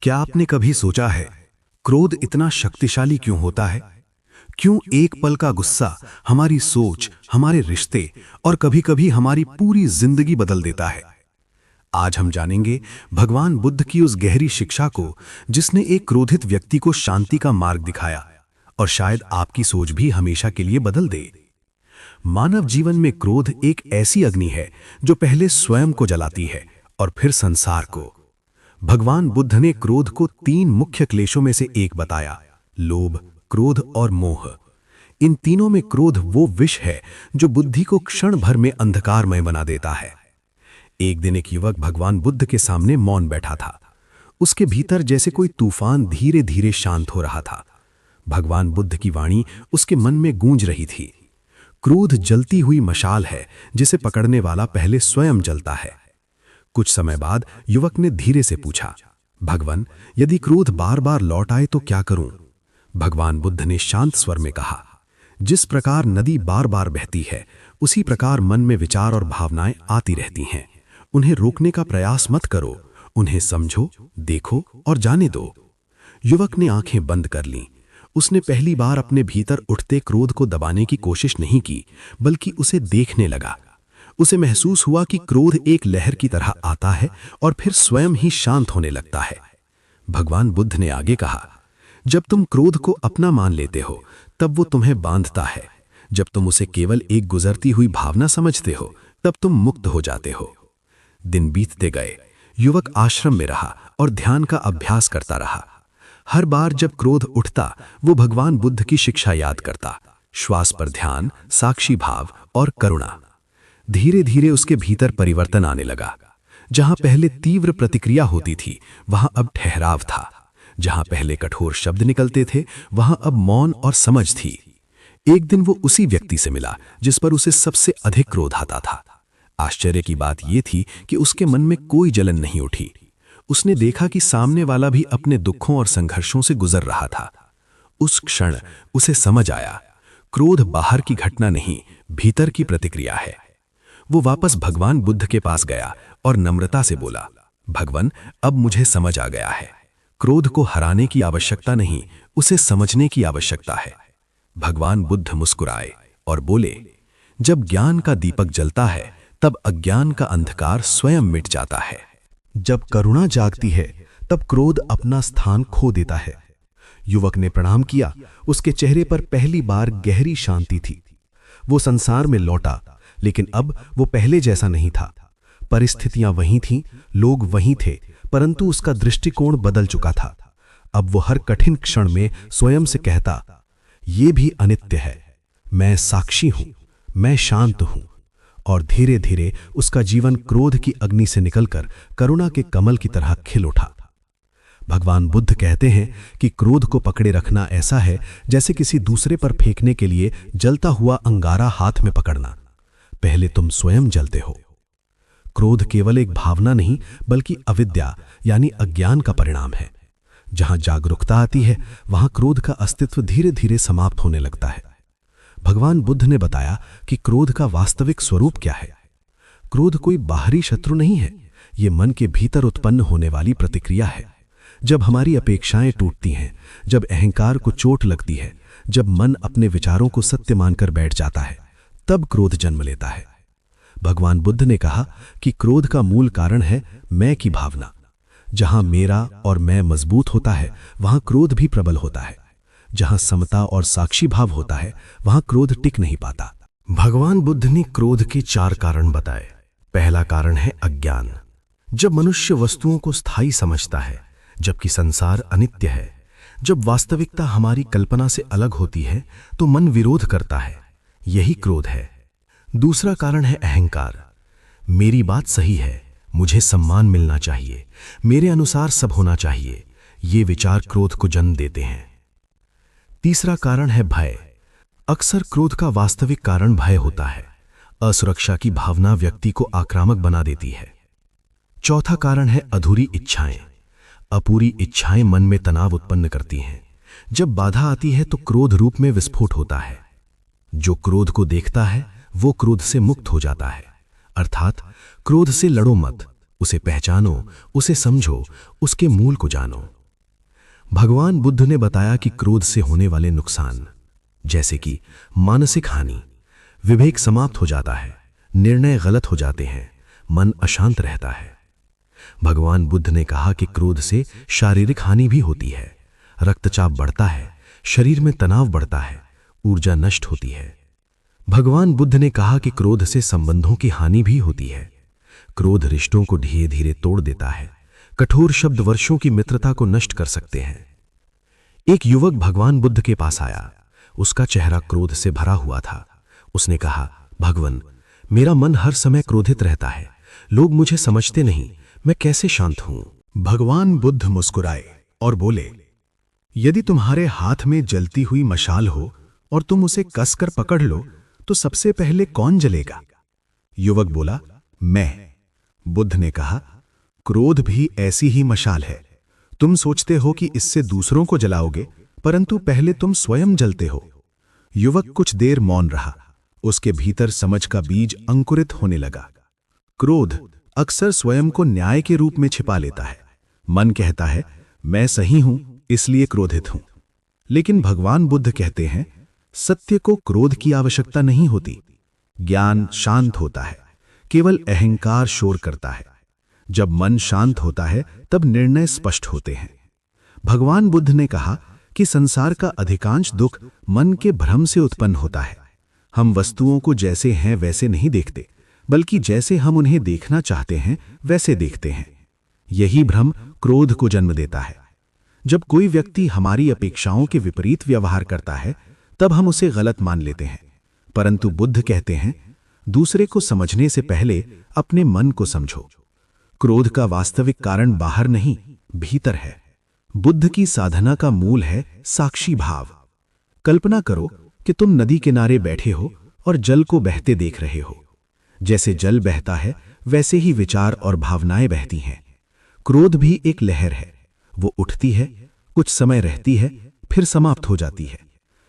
क्या आपने कभी सोचा है, क्रोध इतना शक्तिशाली क्यों होता है? क्यों एक पल का गुस्सा हमारी सोच, हमारे रिश्ते और कभी-कभी हमारी पूरी जिंदगी बदल देता है? आज हम जानेंगे भगवान बुद्ध की उस गहरी शिक्षा को, जिसने एक क्रोधित व्यक्ति को शांति का मार्ग दिखाया और शायद आपकी सोच भी हमेशा के लिए बदल दे। मानव जीवन में क्रोध एक ऐसी अग्नि है जो पहले स्वयं को जलाती है और फिर संसार को। भगवान बुद्ध ने क्रोध को 3 मुख्य क्लेशों में से एक बताया: लोभ, क्रोध और मोह। इन तीनों में क्रोध वो विष है जो बुद्धि को क्षण भर में अंधकारमय बना देता है। एक दिन एक युवक भगवान बुद्ध के सामने मौन बैठा था। उसके भीतर जैसे कोई तूफान धीरे धीरे शांत हो रहा था। भगवान बुद्ध की वाणी उसके मन में गूंज रही थी। क्रोध जलती हुई मशाल है जिसे पकड़ने वाला पहले स्वयं जलता है। कुछ समय बाद युवक ने धीरे से पूछा, भगवान, यदि क्रोध बार बार लौट आए तो क्या करूं? भगवान बुद्ध ने शांत स्वर में कहा, जिस प्रकार नदी बार बार बहती है, उसी प्रकार मन में विचार और भावनाएं आती रहती हैं। उन्हें रोकने का प्रयास मत करो, उन्हें समझो, देखो और जाने दो। युवक ने आंखें बंद कर लीं। उसने पहली बार अपने भीतर उठते क्रोध को दबाने की कोशिश नहीं की, बल्कि उसे देखने लगा। उसे महसूस हुआ कि क्रोध एक लहर की तरह आता है और फिर स्वयं ही शांत होने लगता है। भगवान बुद्ध ने आगे कहा, जब तुम क्रोध को अपना मान लेते हो, तब वो तुम्हें बांधता है। जब तुम उसे केवल एक गुजरती हुई भावना समझते हो, तब तुम मुक्त हो जाते हो। दिन बीतते गए। युवक आश्रम में रहा और ध्यान का अभ्यास करता रहा। हर बार जब क्रोध उठता, वो भगवान बुद्ध की शिक्षा याद करता: श्वास पर ध्यान, साक्षी भाव और करुणा। धीरे धीरे उसके भीतर परिवर्तन आने लगा। जहां पहले तीव्र प्रतिक्रिया होती थी, वहां अब ठहराव था। जहां पहले कठोर शब्द निकलते थे, वहां अब मौन और समझ थी। एक दिन वो उसी व्यक्ति से मिला जिस पर उसे सबसे अधिक क्रोध आता था। आश्चर्य की बात यह थी कि उसके मन में कोई जलन नहीं उठी। उसने देखा कि सामने वाला भी अपने दुखों और संघर्षों से गुजर रहा था। उस क्षण उसे समझ आया, क्रोध बाहर की घटना नहीं, भीतर की प्रतिक्रिया है। वो वापस भगवान बुद्ध के पास गया और नम्रता से बोला, भगवान, अब मुझे समझ आ गया है। क्रोध को हराने की आवश्यकता नहीं, उसे समझने की आवश्यकता है। भगवान बुद्ध मुस्कुराए और बोले, जब ज्ञान का दीपक जलता है, तब अज्ञान का अंधकार स्वयं मिट जाता है। जब करुणा जागती है, तब क्रोध अपना स्थान खो देता है। युवक ने प्रणाम किया। उसके चेहरे पर पहली बार गहरी शांति थी। वो संसार में लौटा, लेकिन अब वो पहले जैसा नहीं था। परिस्थितियां वहीं थीं, लोग वहीं थे, परंतु उसका दृष्टिकोण बदल चुका था। अब वो हर कठिन क्षण में स्वयं से कहता, ये भी अनित्य है, मैं साक्षी हूं, मैं शांत हूं। और धीरे धीरे उसका जीवन क्रोध की अग्नि से निकलकर करुणा के कमल की तरह खिल उठा। भगवान बुद्ध कहते हैं कि क्रोध को पकड़े रखना ऐसा है जैसे किसी दूसरे पर फेंकने के लिए जलता हुआ अंगारा हाथ में पकड़ना। पहले तुम स्वयं जलते हो। क्रोध केवल एक भावना नहीं, बल्कि अविद्या यानी अज्ञान का परिणाम है। जहां जागरूकता आती है, वहां क्रोध का अस्तित्व धीरे धीरे समाप्त होने लगता है। भगवान बुद्ध ने बताया कि क्रोध का वास्तविक स्वरूप क्या है। क्रोध कोई बाहरी शत्रु नहीं है, ये मन के भीतर उत्पन्न होने वाली प्रतिक्रिया है। जब हमारी अपेक्षाएं टूटती हैं, जब अहंकार को चोट लगती है, जब मन अपने विचारों को सत्य मानकर बैठ जाता है, तब क्रोध जन्म लेता है। भगवान बुद्ध ने कहा कि क्रोध का मूल कारण है मैं की भावना। जहां मेरा और मैं मजबूत होता है, वहां क्रोध भी प्रबल होता है। जहां समता और साक्षी भाव होता है, वहां क्रोध टिक नहीं पाता। भगवान बुद्ध ने क्रोध के 4 कारण बताए। पहला कारण है अज्ञान। जब मनुष्य वस्तुओं को स्थायी समझता है, जबकि संसार अनित्य है, जब वास्तविकता हमारी कल्पना से अलग होती है, तो मन विरोध करता है। यही क्रोध है। दूसरा कारण है अहंकार। मेरी बात सही है, मुझे सम्मान मिलना चाहिए, मेरे अनुसार सब होना चाहिए। ये विचार क्रोध को जन्म देते हैं। तीसरा कारण है भय। अक्सर क्रोध का वास्तविक कारण भय होता है। असुरक्षा की भावना व्यक्ति को आक्रामक बना देती है। चौथा कारण है अधूरी इच्छाएं। अपूरी इच्छाएं मन में तनाव उत्पन्न करती हैं। जब बाधा आती है तो क्रोध रूप में विस्फोट होता है। जो क्रोध को देखता है, वो क्रोध से मुक्त हो जाता है। अर्थात क्रोध से लड़ो मत, उसे पहचानो, उसे समझो, उसके मूल को जानो। भगवान बुद्ध ने बताया कि क्रोध से होने वाले नुकसान, जैसे कि मानसिक हानि, विवेक समाप्त हो जाता है, निर्णय गलत हो जाते हैं, मन अशांत रहता है। भगवान बुद्ध ने कहा कि क्रोध से शारीरिक हानि भी होती है, रक्तचाप बढ़ता है, शरीर में तनाव बढ़ता है, ऊर्जा नष्ट होती है। भगवान बुद्ध ने कहा कि क्रोध से संबंधों की हानि भी होती है। क्रोध रिश्तों को धीरे धीरे तोड़ देता है, कठोर शब्द वर्षों की मित्रता को नष्ट कर सकते हैं। एक युवक भगवान बुद्ध के पास आया। उसका चेहरा क्रोध से भरा हुआ था। उसने कहा, भगवान, मेरा मन हर समय क्रोधित रहता है, लोग मुझे समझते नहीं, मैं कैसे शांत हूं? भगवान बुद्ध मुस्कुराए और बोले, यदि तुम्हारे हाथ में जलती हुई मशाल हो और तुम उसे कसकर पकड़ लो तो सबसे पहले कौन जलेगा? युवक बोला, मैं। बुद्ध ने कहा, क्रोध भी ऐसी ही मशाल है। तुम सोचते हो कि इससे दूसरों को जलाओगे, परंतु पहले तुम स्वयं जलते हो। युवक कुछ देर मौन रहा। उसके भीतर समझ का बीज अंकुरित होने लगा। क्रोध अक्सर स्वयं को न्याय के रूप में छिपा लेता है। मन कहता है, मैं सही हूं इसलिए क्रोधित हूं। लेकिन भगवान बुद्ध कहते हैं, सत्य को क्रोध की आवश्यकता नहीं होती। ज्ञान शांत होता है, केवल अहंकार शोर करता है। जब मन शांत होता है तब निर्णय स्पष्ट होते हैं। भगवान बुद्ध ने कहा कि संसार का अधिकांश दुख मन के भ्रम से उत्पन्न होता है। हम वस्तुओं को जैसे हैं वैसे नहीं देखते, बल्कि जैसे हम उन्हें देखना चाहते हैं वैसे देखते हैं। यही भ्रम क्रोध को जन्म देता है। जब कोई व्यक्ति हमारी अपेक्षाओं के विपरीत व्यवहार करता है तब हम उसे गलत मान लेते हैं। परंतु बुद्ध कहते हैं, दूसरे को समझने से पहले अपने मन को समझो। क्रोध का वास्तविक कारण बाहर नहीं, भीतर है। बुद्ध की साधना का मूल है साक्षी भाव। कल्पना करो कि तुम नदी किनारे बैठे हो और जल को बहते देख रहे हो। जैसे जल बहता है वैसे ही विचार और भावनाएं बहती हैं। क्रोध भी एक लहर है। वो उठती है, कुछ समय रहती है, फिर समाप्त हो जाती है।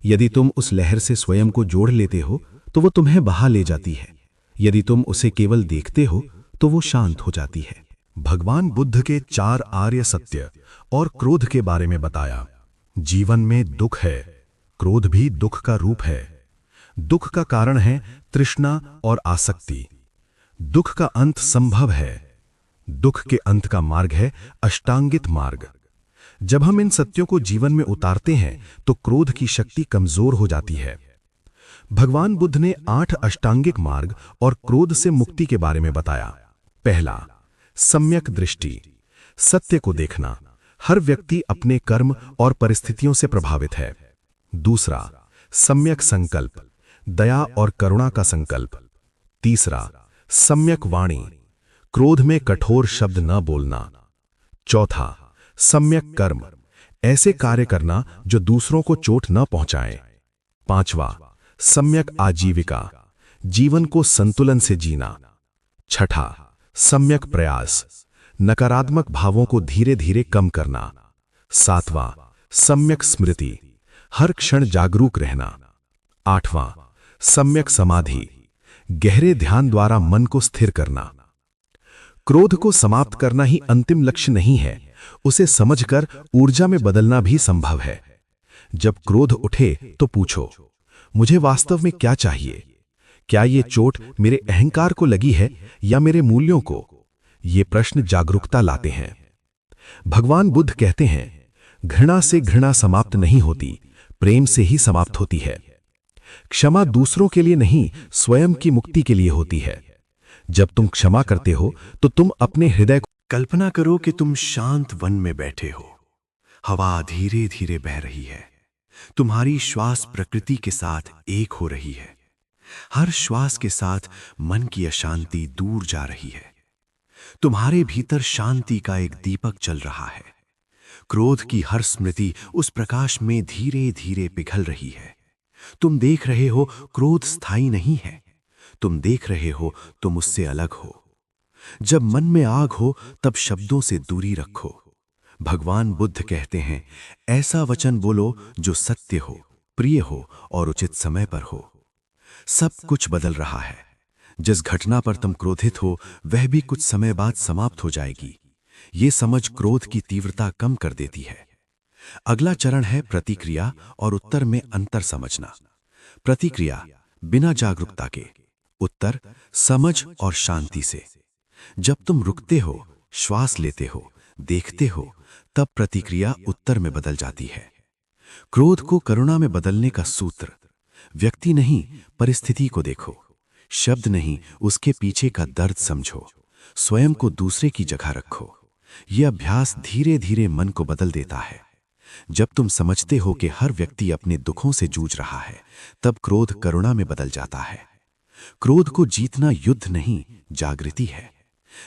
यदि तुम उस लहर से स्वयं को जोड़ लेते हो तो वो तुम्हें बहा ले जाती है। यदि तुम उसे केवल देखते हो तो वो शांत हो जाती है। भगवान बुद्ध के 4 आर्य सत्य और क्रोध के बारे में बताया। जीवन में दुख है, क्रोध भी दुख का रूप है। दुख का कारण है तृष्णा और आसक्ति। दुख का अंत संभव है। दुख के अंत का मार्ग है अष्टांगित मार्ग। जब हम इन सत्यों को जीवन में उतारते हैं तो क्रोध की शक्ति कमजोर हो जाती है। भगवान बुद्ध ने 8 अष्टांगिक मार्ग और क्रोध से मुक्ति के बारे में बताया। पहला, सम्यक दृष्टि, सत्य को देखना। हर व्यक्ति अपने कर्म और परिस्थितियों से प्रभावित है। दूसरा, सम्यक संकल्प, दया और करुणा का संकल्प। तीसरा, सम्यक वाणी, क्रोध में कठोर शब्द न बोलना। चौथा, सम्यक कर्म, ऐसे कार्य करना जो दूसरों को चोट न पहुंचाए। पांचवा, सम्यक आजीविका, जीवन को संतुलन से जीना। छठा, सम्यक प्रयास, नकारात्मक भावों को धीरे धीरे कम करना। सातवां, सम्यक स्मृति, हर क्षण जागरूक रहना। आठवां, सम्यक समाधि, गहरे ध्यान द्वारा मन को स्थिर करना। क्रोध को समाप्त करना ही अंतिम लक्ष्य नहीं है, उसे समझकर ऊर्जा में बदलना भी संभव है। जब क्रोध उठे तो पूछो, मुझे वास्तव में क्या चाहिए? क्या ये चोट मेरे अहंकार को लगी है या मेरे मूल्यों को? ये प्रश्न जागरूकता लाते हैं। भगवान बुद्ध कहते हैं, घृणा से घृणा समाप्त नहीं होती, प्रेम से ही समाप्त होती है। क्षमा दूसरों के लिए नहीं, स्वयं की मुक्ति के लिए होती है। जब तुम क्षमा करते हो तो तुम अपने हृदय को कल्पना करो कि तुम शांत वन में बैठे हो। हवा धीरे धीरे बह रही है। तुम्हारी श्वास प्रकृति के साथ एक हो रही है। हर श्वास के साथ मन की अशांति दूर जा रही है। तुम्हारे भीतर शांति का एक दीपक चल रहा है। क्रोध की हर स्मृति उस प्रकाश में धीरे धीरे पिघल रही है। तुम देख रहे हो क्रोध स्थायी नहीं है। तुम देख रहे हो तुम उससे अलग हो। जब मन में आग हो तब शब्दों से दूरी रखो। भगवान बुद्ध कहते हैं, ऐसा वचन बोलो जो सत्य हो, प्रिय हो और उचित समय पर हो। सब कुछ बदल रहा है। जिस घटना पर तुम क्रोधित हो वह भी कुछ समय बाद समाप्त हो जाएगी। ये समझ क्रोध की तीव्रता कम कर देती है। अगला चरण है प्रतिक्रिया और उत्तर में अंतर समझना। प्रतिक्रिया बिना जागरूकता के, उत्तर समझ और शांति से। जब तुम रुकते हो, श्वास लेते हो, देखते हो, तब प्रतिक्रिया उत्तर में बदल जाती है। क्रोध को करुणा में बदलने का सूत्र: व्यक्ति नहीं, परिस्थिति को देखो। शब्द नहीं, उसके पीछे का दर्द समझो। स्वयं को दूसरे की जगह रखो। यह अभ्यास धीरे धीरे मन को बदल देता है। जब तुम समझते हो कि हर व्यक्ति अपने दुखों से जूझ रहा है, तब क्रोध करुणा में बदल जाता है। क्रोध को जीतना युद्ध नहीं, जागृति है।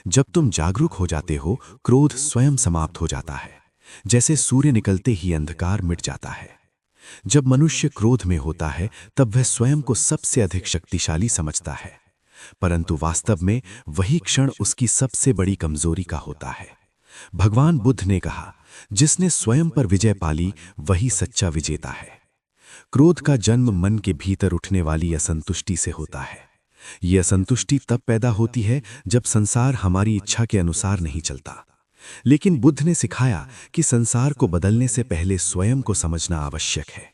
जब तुम जागरूक हो जाते हो, क्रोध स्वयं समाप्त हो जाता है। जैसे सूर्य निकलते ही अंधकार मिट जाता है। जब मनुष्य क्रोध में होता है, तब वह स्वयं को सबसे अधिक शक्तिशाली समझता है, परंतु वास्तव में वही क्षण उसकी सबसे बड़ी कमजोरी का होता है। भगवान बुद्ध ने कहा, जिसने स्वयं पर विजय पाली वही सच्चा विजेता है। क्रोध का जन्म मन के भीतर उठने वाली असंतुष्टि से होता है। यह असंतुष्टि तब पैदा होती है जब संसार हमारी इच्छा के अनुसार नहीं चलता। लेकिन बुद्ध ने सिखाया कि संसार को बदलने से पहले स्वयं को समझना आवश्यक है।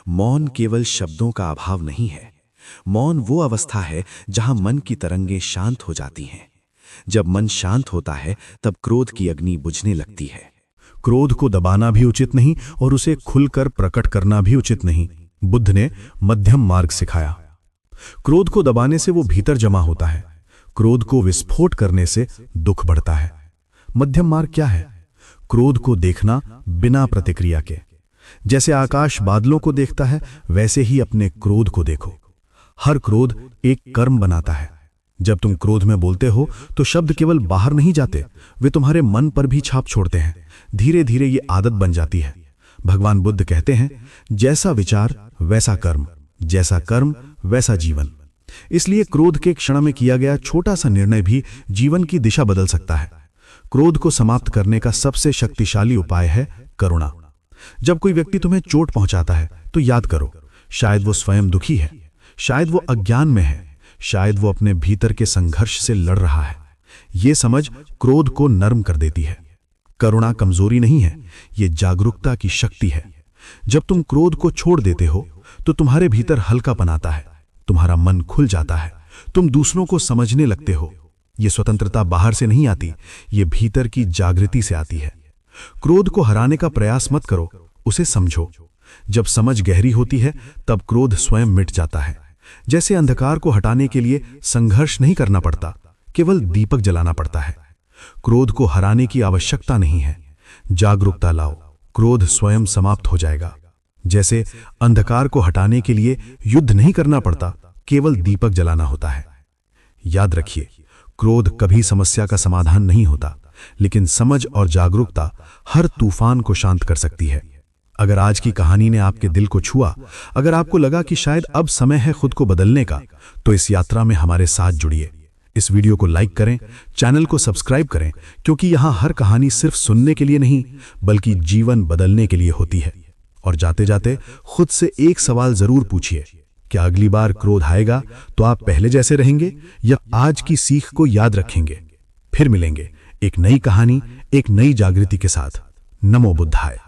मौन केवल शब्दों का अभाव नहीं है। मौन वो अवस्था है जहां मन की तरंगें शांत हो जाती हैं। जब मन शांत होता है, तब क्रोध की अग्नि बुझने लगती है। क्रोध को दबाना भी उचित नहीं और उसे खुलकर प्रकट करना भी उचित नहीं। बुद्ध ने मध्यम मार्ग सिखाया। क्रोध को दबाने से वो भीतर जमा होता है। क्रोध को विस्फोट करने से दुख बढ़ता है। मध्यम मार्ग क्या है? क्रोध को देखना बिना प्रतिक्रिया के। जैसे आकाश बादलों को देखता है, वैसे ही अपने क्रोध को देखो। हर क्रोध एक कर्म बनाता है। जब तुम क्रोध में बोलते हो तो शब्द केवल बाहर नहीं जाते, वे तुम्हारे मन पर भी छाप छोड़ते हैं। धीरे धीरे ये आदत बन जाती है। भगवान बुद्ध कहते हैं, जैसा विचार वैसा कर्म, जैसा कर्म वैसा जीवन। इसलिए क्रोध के क्षण में किया गया छोटा सा निर्णय भी जीवन की दिशा बदल सकता है। क्रोध को समाप्त करने का सबसे शक्तिशाली उपाय है करुणा। जब कोई व्यक्ति तुम्हें चोट पहुंचाता है तो याद करो, शायद वो स्वयं दुखी है, शायद वो अज्ञान में है, शायद वो अपने भीतर के संघर्ष से लड़ रहा है। ये समझ क्रोध को नर्म कर देती है। करुणा कमजोरी नहीं है, ये जागरूकता की शक्ति है। जब तुम क्रोध को छोड़ देते हो तो तुम्हारे भीतर हल्कापन आता है, तुम्हारा मन खुल जाता है, तुम दूसरों को समझने लगते हो। ये स्वतंत्रता बाहर से नहीं आती, ये भीतर की जागृति से आती है। क्रोध को हराने का प्रयास मत करो, उसे समझो। जब समझ गहरी होती है, तब क्रोध स्वयं मिट जाता है। जैसे अंधकार को हटाने के लिए संघर्ष नहीं करना पड़ता, केवल दीपक जलाना पड़ता है। क्रोध को हराने की आवश्यकता नहीं है, जागरूकता लाओ, क्रोध स्वयं समाप्त हो जाएगा। जैसे अंधकार को हटाने के लिए युद्ध नहीं करना पड़ता, केवल दीपक जलाना होता है। याद रखिए, क्रोध कभी समस्या का समाधान नहीं होता, लेकिन समझ और जागरूकता हर तूफान को शांत कर सकती है। अगर आज की कहानी ने आपके दिल को छुआ, अगर आपको लगा कि शायद अब समय है खुद को बदलने का, तो इस यात्रा में हमारे साथ जुड़िए। इस वीडियो को लाइक करें, चैनल को सब्सक्राइब करें, क्योंकि यहाँ हर कहानी सिर्फ सुनने के लिए नहीं, बल्कि जीवन बदलने के लिए होती है। और जाते जाते खुद से एक सवाल जरूर पूछिए, क्या अगली बार क्रोध आएगा तो आप पहले जैसे रहेंगे या आज की सीख को याद रखेंगे? फिर मिलेंगे एक नई कहानी, एक नई जागृति के साथ। नमो बुद्धाय।